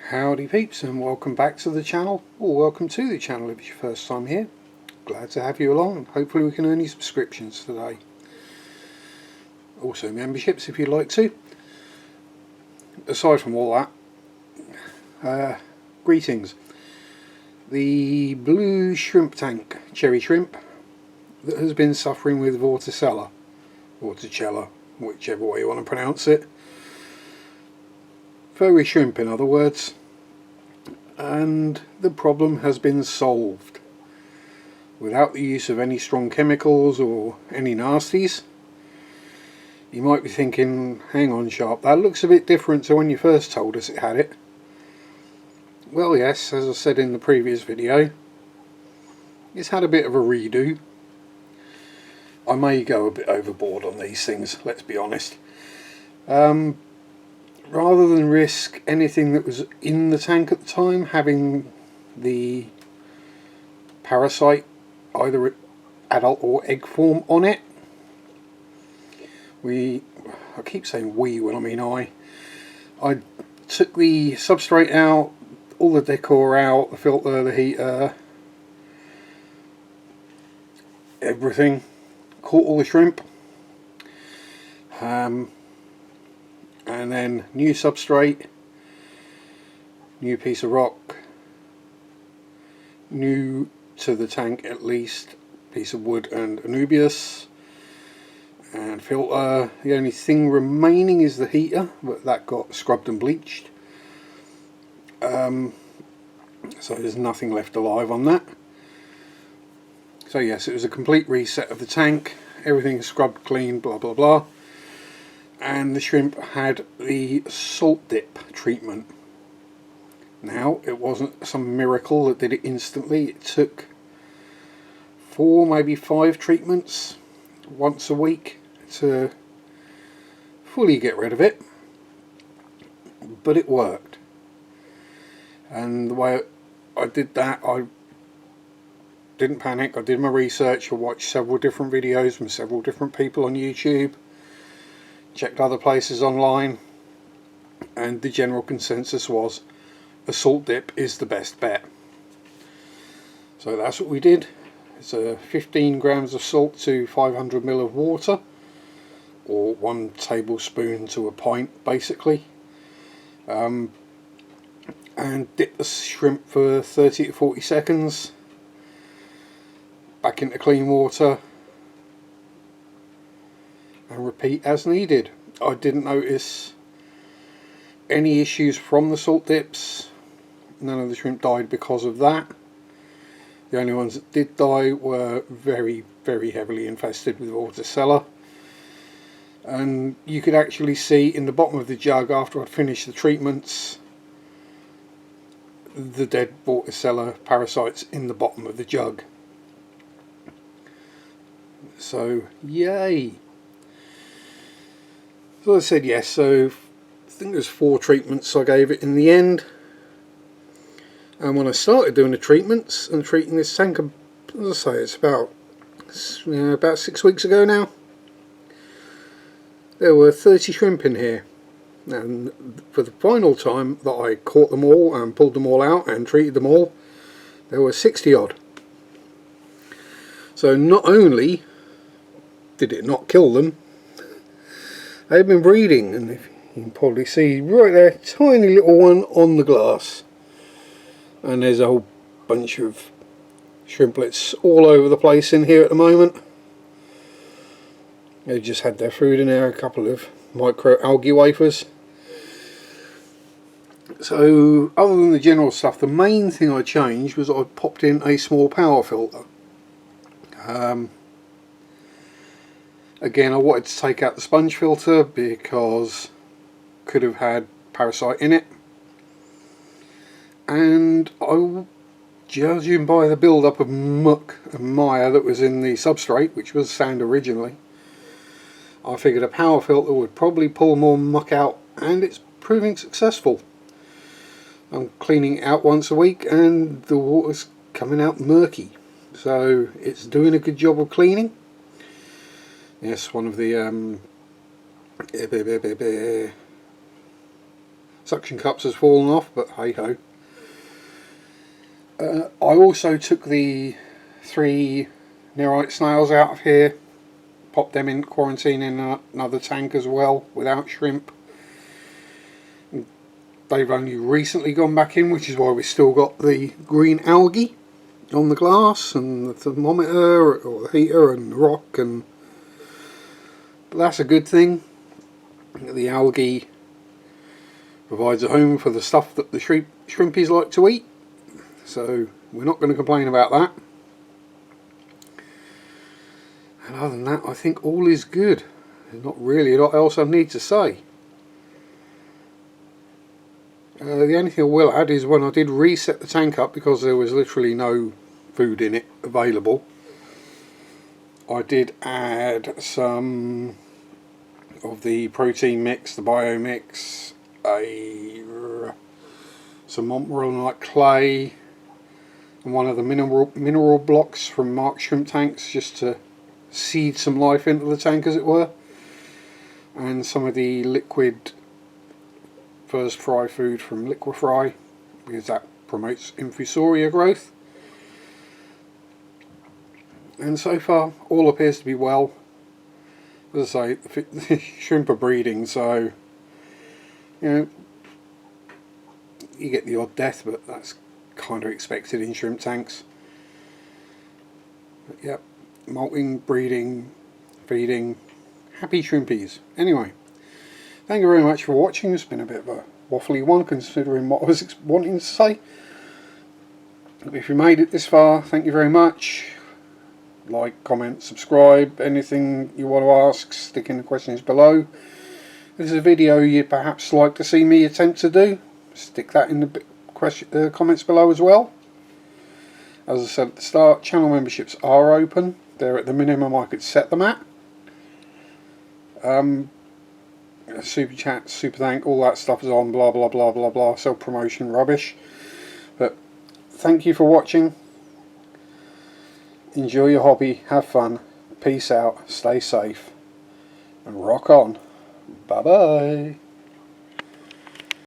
Howdy peeps, and welcome back to the channel, or welcome to the channel if it's your first time here. Glad to have you along. Hopefully we can earn you subscriptions today. Also memberships if you'd like to. Aside from all that, greetings. The blue shrimp tank, cherry shrimp, that has been suffering with vorticella, whichever way you want to pronounce it. Furry shrimp in other words, and the problem has been solved without the use of any strong chemicals or any nasties. You might be thinking, hang on Sharp, that looks a bit different to when you first told us it had it. Well yes, as I said in the previous video, it's had a bit of a redo. I may go a bit overboard on these things, let's be honest. Rather than risk anything that was in the tank at the time having the parasite, either adult or egg form, on it, I keep saying we when I mean I took the substrate out, all the decor out, the filter, the heater, everything, caught all the shrimp, and then new substrate, new piece of rock, new to the tank at least, piece of wood and Anubias, and filter. The only thing remaining is the heater, but that got scrubbed and bleached, so there's nothing left alive on that. So yes, it was a complete reset of the tank, everything scrubbed clean, blah blah blah. And the shrimp had the salt dip treatment. Now, it wasn't some miracle that did it instantly. It took 4, maybe 5 treatments once a week to fully get rid of it, but it worked. And the way I did that, I didn't panic. I did my research. I watched several different videos from several different people on YouTube, checked other places online, and the general consensus was a salt dip is the best bet. So that's what we did. It's 15 grams of salt to 500 ml of water, or 1 tablespoon to a pint basically, and dip the shrimp for 30 to 40 seconds back into clean water and repeat as needed. I didn't notice any issues from the salt dips. None of the shrimp died because of that. The only ones that did die were very, very heavily infested with vorticella, and you could actually see in the bottom of the jug after I'd finished the treatments the dead vorticella parasites in the bottom of the jug. So yay! So I said yes, so I think there's 4 treatments I gave it in the end. And when I started doing the treatments and treating this tank, as I say, it's about 6 weeks ago now, there were 30 shrimp in here. And for the final time that I caught them all and pulled them all out and treated them all, there were 60 odd. So not only did it not kill them, they've been breeding, and if you can probably see right there, tiny little one on the glass, and there's a whole bunch of shrimplets all over the place in here at the moment. They've just had their food in there, a couple of micro algae wafers. So other than the general stuff, the main thing I changed was I popped in a small power filter. Again, I wanted to take out the sponge filter because could have had parasite in it, and judging by the build-up of muck and mire that was in the substrate, which was sand originally, I figured a power filter would probably pull more muck out, and it's proving successful. I'm cleaning it out once a week and the water's coming out murky, so it's doing a good job of cleaning. Yes, one of the suction cups has fallen off, but hey ho. I also took the 3 neorite snails out of here, popped them in quarantine in another tank as well without shrimp. They've only recently gone back in, which is why we've still got the green algae on the glass and the thermometer or the heater and the rock, and but that's a good thing. The algae provides a home for the stuff that the shrimpies like to eat, so we're not going to complain about that. And other than that, I think all is good. There's not really a lot else I need to say. The only thing I will add is when I did reset the tank up, because there was literally no food in it available, I did add some of the protein mix, the bio mix, some montmorillonite clay, and one of the mineral blocks from Mark's shrimp tanks, just to seed some life into the tank, as it were, and some of the liquid first fry food from Liquifry, because that promotes infusoria growth. And so far all appears to be well. As I say, the shrimp are breeding, so you know, you get the odd death, but that's kind of expected in shrimp tanks. But yep, molting, breeding, feeding, happy shrimpies. Anyway, thank you very much for watching. It's been a bit of a waffly one considering what I was wanting to say. If you made it this far, thank you very much. Like, comment, subscribe. Anything you want to ask, stick in the questions below. If there's a video you'd perhaps like to see me attempt to do, stick that in the comments below as well. As I said at the start, channel memberships are open. They're at the minimum I could set them at. Super chat, super thank, all that stuff is on, blah blah blah blah blah, self promotion rubbish. But thank you for watching. Enjoy your hobby, have fun, peace out, stay safe, and rock on. Bye bye.